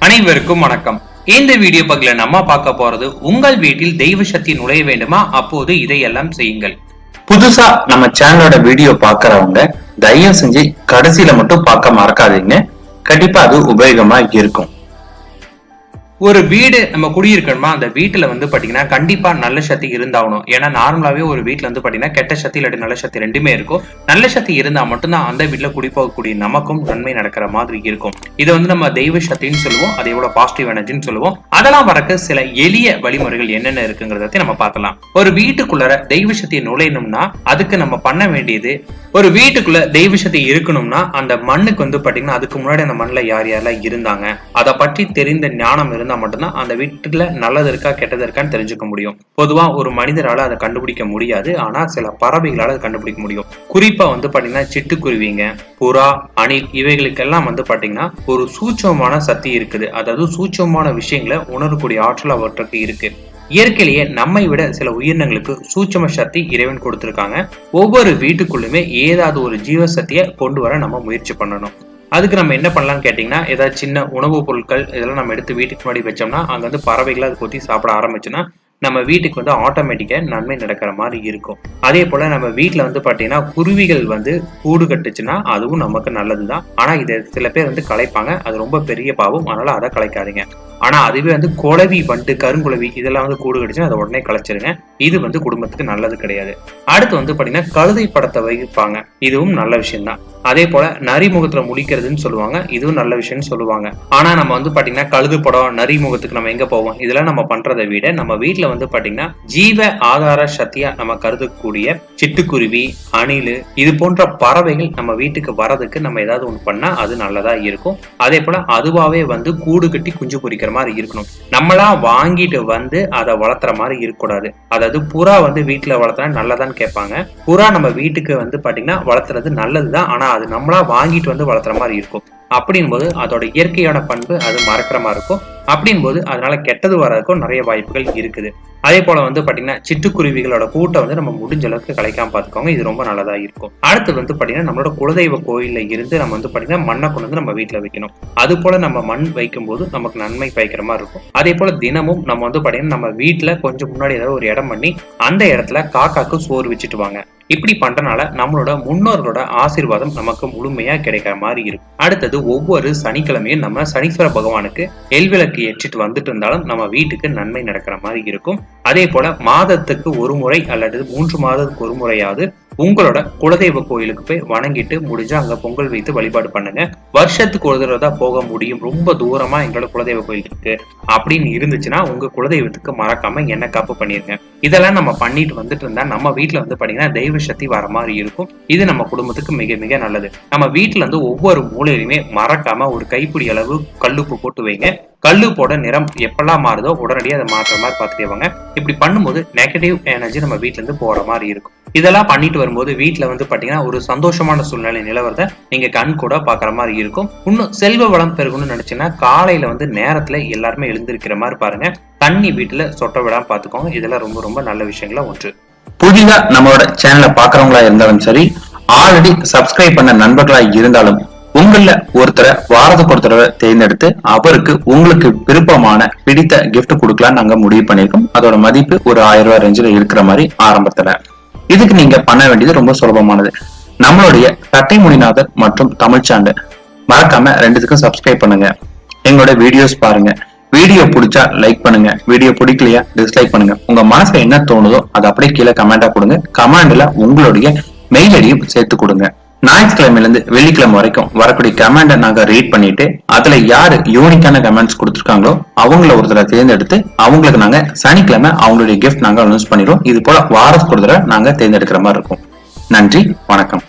அனைவருக்கும் வணக்கம். இந்த வீடியோ பகுதியில நம்ம பார்க்க போறது, உங்கள் வீட்டில் தெய்வ சக்தி நுழைய வேண்டுமா, அப்போது இதையெல்லாம் செய்யுங்கள். புதுசா நம்ம சேனலோட வீடியோ பாக்குறவங்க தயவு செஞ்சு கடைசியில மட்டும் பார்க்க மறக்காதீங்க. கண்டிப்பா அது உபயோகமா இருக்கும். ஒரு வீடு நம்ம குடியிருக்கணுமா, அந்த வீட்டுல பாத்தீங்கன்னா கண்டிப்பா நல்ல சக்தி இருந்தாகணும். ஏன்னா நார்மலாவே ஒரு வீட்டுல பாத்தீங்கன்னா கெட்ட சக்தி இல்லாட்டி நல்ல சக்தி ரெண்டுமே இருக்கும். நல்ல சக்தி இருந்தா மட்டும்தான் அந்த வீட்டுல குடிபோகக்கூடிய நமக்கும் நன்மை நடக்கிற மாதிரி இருக்கும். இதை நம்ம தெய்வ சக்தின்னு சொல்லுவோம், அதே போல பாசிட்டிவ் எனர்ஜின்னு சொல்லுவோம். அதெல்லாம் வரக்கு சில எளிய வழிமுறைகள் என்னென்ன இருக்குங்கிறத நம்ம பார்க்கலாம். ஒரு வீட்டுக்குள்ள தெய்வ சக்தியை நுழையணும்னா அதுக்கு நம்ம பண்ண வேண்டியது, ஒரு வீட்டுக்குள்ள தெய்வ சக்தி இருக்கணும்னா அந்த மண்ணுக்கு பாத்தீங்கன்னா அதுக்கு முன்னாடி அந்த மண்ணுல யார் யாரெல்லாம் இருந்தாங்க, அதை பற்றி தெரிந்த ஞானம் இருந்தா மட்டும்தான் அந்த வீட்டுல நல்லது இருக்கா கெட்டது இருக்கான்னு தெரிஞ்சுக்க முடியும். பொதுவா ஒரு மனிதரால அதை கண்டுபிடிக்க முடியாது, ஆனா சில பறவைகளால அதை கண்டுபிடிக்க முடியும். குறிப்பா பாத்தீங்கன்னா சிட்டுக்குருவிங்க, புறா, அணில் இவைகளுக்கெல்லாம் பாத்தீங்கன்னா ஒரு சூட்சமான சக்தி இருக்குது. அதாவது சூட்சமான விஷயங்களை உணரக்கூடிய ஆற்றல் அவற்றுக்கு இருக்கு. இயற்கையிலேயே நம்மை விட சில உயிரினங்களுக்கு சூட்சம சக்தி இறைவன் கொடுத்திருக்காங்க. ஒவ்வொரு வீட்டுக்குள்ளுமே ஏதாவது ஒரு ஜீவ சக்தியை கொண்டு வர நம்ம முயற்சி பண்ணணும். அதுக்கு நம்ம என்ன பண்ணலாம்னு கேட்டீங்கன்னா, ஏதாவது சின்ன உணவுப் பொருட்கள் இதெல்லாம் நம்ம எடுத்து வீட்டுக்கு முன்னாடி வச்சோம்னா அங்க பறவைகளை அதை கொத்தி சாப்பிட ஆரம்பிச்சுன்னா நம்ம வீட்டுக்கு ஆட்டோமேட்டிக்கா நன்மை நடக்கிற மாதிரி இருக்கும். அதே போல நம்ம வீட்டுல பாத்தீங்கன்னா குருவிகள் கூடு கட்டுச்சுன்னா அதுவும் நமக்கு நல்லதுதான். ஆனா இதை சில பேர் கலைப்பாங்க, அது ரொம்ப பெரிய பாவம். அதனால அதை கலைக்காதீங்க. ஆனா அதுவே குளவி வண்டு, கருங்குளவி இதெல்லாம் கூடு கட்டுச்சுன்னா அதை உடனே கலைச்சிருங்க. இது குடும்பத்துக்கு நல்லது கிடையாது. அடுத்து பாத்தீங்கன்னா கழுதை படத்தை வைப்பாங்க, இதுவும் நல்ல விஷயம் தான். அதே போல நரிமுகத்துல முழிக்கிறதுன்னு சொல்லுவாங்க, இதுவும் நல்ல விஷயம்னு சொல்லுவாங்க. ஆனா நம்ம பாத்தீங்கன்னா கழுது படம், நரிமுகத்துக்கு நம்ம எங்க போவோம்? இதெல்லாம் நம்ம பண்றதை விட நம்ம வீட்டுல பாத்தீங்கன்னா ஜீவ ஆதார சக்தியா நம்ம கருதக்கூடிய சிட்டுக்குருவி, அணில் இது போன்ற பறவைகள் நம்ம வீட்டுக்கு வரதுக்கு நம்ம ஏதாவது ஒண்ணு பண்ணா அது நல்லதா இருக்கும். அதே போல அதுவாவே கூடு கட்டி குஞ்சு பொரிக்கிற மாதிரி இருக்கணும். நம்மளா வாங்கிட்டு அதை வளர்த்துற மாதிரி இருக்கக்கூடாது. அதாவது புறா வீட்டுல வளர்த்தா நல்லதான்னு கேட்பாங்க. புறா நம்ம வீட்டுக்கு பாத்தீங்கன்னா வளர்த்துறது நல்லதுதான். ஆனா அது நம்மளா வாங்கிட்டு வளர்த்துற மாதிரி இருக்கும். அப்படின் போது அதோட இயற்கையான பண்பு அது மறக்கிற மாதிரி இருக்கும். அப்படின் போது அதனால கெட்டது வரதுக்கும் நிறைய வாய்ப்புகள் இருக்குது. அதே போல பாத்தீங்கன்னா சிட்டுக்குருவிகளோட கூட்டை நம்ம முடிஞ்ச அளவுக்கு கலைக்காம பாத்துக்கோங்க, இது ரொம்ப நல்லதா இருக்கும். அடுத்து பாத்தீங்கன்னா நம்மளோட குலதெய்வ கோயில்ல இருந்து நம்ம பாத்தீங்கன்னா மண்ணை கொண்டு நம்ம வீட்டுல வைக்கணும். அது போல நம்ம மண் வைக்கும் போது நமக்கு நன்மை பயக்கிற மாதிரி இருக்கும். அதே போல தினமும் நம்ம பாத்தீங்கன்னா நம்ம வீட்டுல கொஞ்சம் முன்னாடி ஏதாவது ஒரு இடம் பண்ணி அந்த இடத்துல காக்காக்கு சோறு வச்சுட்டு வாங்க. இப்படி பண்றதுனால நம்மளோட முன்னோர்களோட ஆசீர்வாதம் நமக்கு முழுமையா கிடைக்கிற மாதிரி இருக்கும். அடுத்தது ஒவ்வொரு சனிக்கிழமையும் நம்ம சனீஸ்வர பகவானுக்கு எல்விளக்கு ஏற்றிட்டு வந்துட்டு இருந்தாலும் நம்ம வீட்டுக்கு நன்மை நடக்கிற மாதிரி இருக்கும். அதே போல மாதத்துக்கு ஒரு முறை அல்லது 3 மாதத்துக்கு ஒரு முறையாவது உங்களோட குலதெய்வ கோயிலுக்கு போய் வணங்கிட்டு முடிஞ்சா அங்க பொங்கல் வைத்து வழிபாடு பண்ணுங்க. வருஷத்துக்கு ஒரு தடவை தான் போக முடியும், ரொம்ப தூரமா எங்களோட குலதெய்வ கோயில் இருக்கு அப்படின்னு இருந்துச்சுன்னா உங்க குலதெய்வத்துக்கு மறக்காம என்ன காப்பு பண்ணிருங்க. இதெல்லாம் நம்ம பண்ணிட்டு வந்துட்டு இருந்தா நம்ம வீட்டுல பாத்தீங்கன்னா தெய்வ சக்தி வர மாதிரி இருக்கும். இது நம்ம குடும்பத்துக்கு மிக மிக நல்லது. நம்ம வீட்டுல ஒவ்வொரு மூலையிலுமே மறக்காம ஒரு கைப்பிடி அளவு கல்லுப்பு போட்டு வைங்க. கல்லு போட நிறம் எப்பெல்லாம் மாறுதோ உடனடியாக அதை மாற்றுற மாதிரி பார்த்துக்கேவாங்க. இப்படி பண்ணும்போது நெகட்டிவ் எனர்ஜி நம்ம வீட்டுல இருந்து போற மாதிரி இருக்கும். இதெல்லாம் பண்ணிட்டு வரும்போது வீட்டுல பாத்தீங்கன்னா ஒரு சந்தோஷமான சூழ்நிலை நிலவரத்தை நீங்க கண் கூட பாக்குற மாதிரி இருக்கும். இன்னும் செல்வ வளம் பெருகணும்னு நினைச்சீங்கன்னா காலையில நேரத்துல எல்லாருமே எழுந்திருக்கிற மாதிரி பாருங்க. தண்ணி வீட்டுல சொட்ட விடாம பாத்துக்கோங்க. இதெல்லாம் ரொம்ப ரொம்ப நல்ல விஷயங்களா ஒன்று. புதிதா நம்மளோட சேனலை பாக்குறவங்களா இருந்தாலும் சரி, ஆல்ரெடி சப்ஸ்கிரைப் பண்ண நண்பர்களா இருந்தாலும் உங்கள ஒருத்தரை வாரத்துக்கு ஒரு தடவை தேர்ந்தெடுத்து அவருக்கு உங்களுக்கு விருப்பமான பிடித்த கிஃப்ட் கொடுக்கலாம் நாங்க முடிவு பண்ணிருக்கோம். அதோட மதிப்பு ஒரு 1000 ரூபாய் ரேஞ்சில் இருக்கிற மாதிரி ஆரம்பத்துல. இதுக்கு நீங்க பண்ண வேண்டியது ரொம்ப சுலபமானது. நம்மளுடைய தட்டை மொழிநாதர் மற்றும் தமிழ்ச்சாண்டு மறக்காம ரெண்டுத்துக்கும் சப்ஸ்கிரைப் பண்ணுங்க. எங்களோட வீடியோஸ் பாருங்க. வீடியோ பிடிச்சா லைக் பண்ணுங்க, வீடியோ பிடிக்கலையா டிஸ்லைக் பண்ணுங்க. உங்க மனசுல என்ன தோணுதோ அதை அப்படியே கீழே கமெண்டா கொடுங்க. கமெண்ட்ல உங்களுடைய மெயில் ஐடியும் சேர்த்து கொடுங்க. ஞாயிற்றுக்கிழமையில இருந்து வெள்ளிக்கிழமை வரைக்கும் வரக்கூடிய கமெண்ட நாங்க ரீட் பண்ணிட்டு அதுல யாரு யூனிக்கான கமெண்ட்ஸ் கொடுத்துருக்காங்களோ அவங்கள ஒருத்தர தேர்ந்தெடுத்து அவங்களுக்கு நாங்க சனிக்கிழமை அவங்களுடைய கிஃப்ட் நாங்க அனௌன்ஸ் பண்ணிடுவோம். இது போல வாரத்துக்கு ஒரு தடவை நாங்க தேர்ந்தெடுக்கிற மாதிரி இருக்கும். நன்றி, வணக்கம்.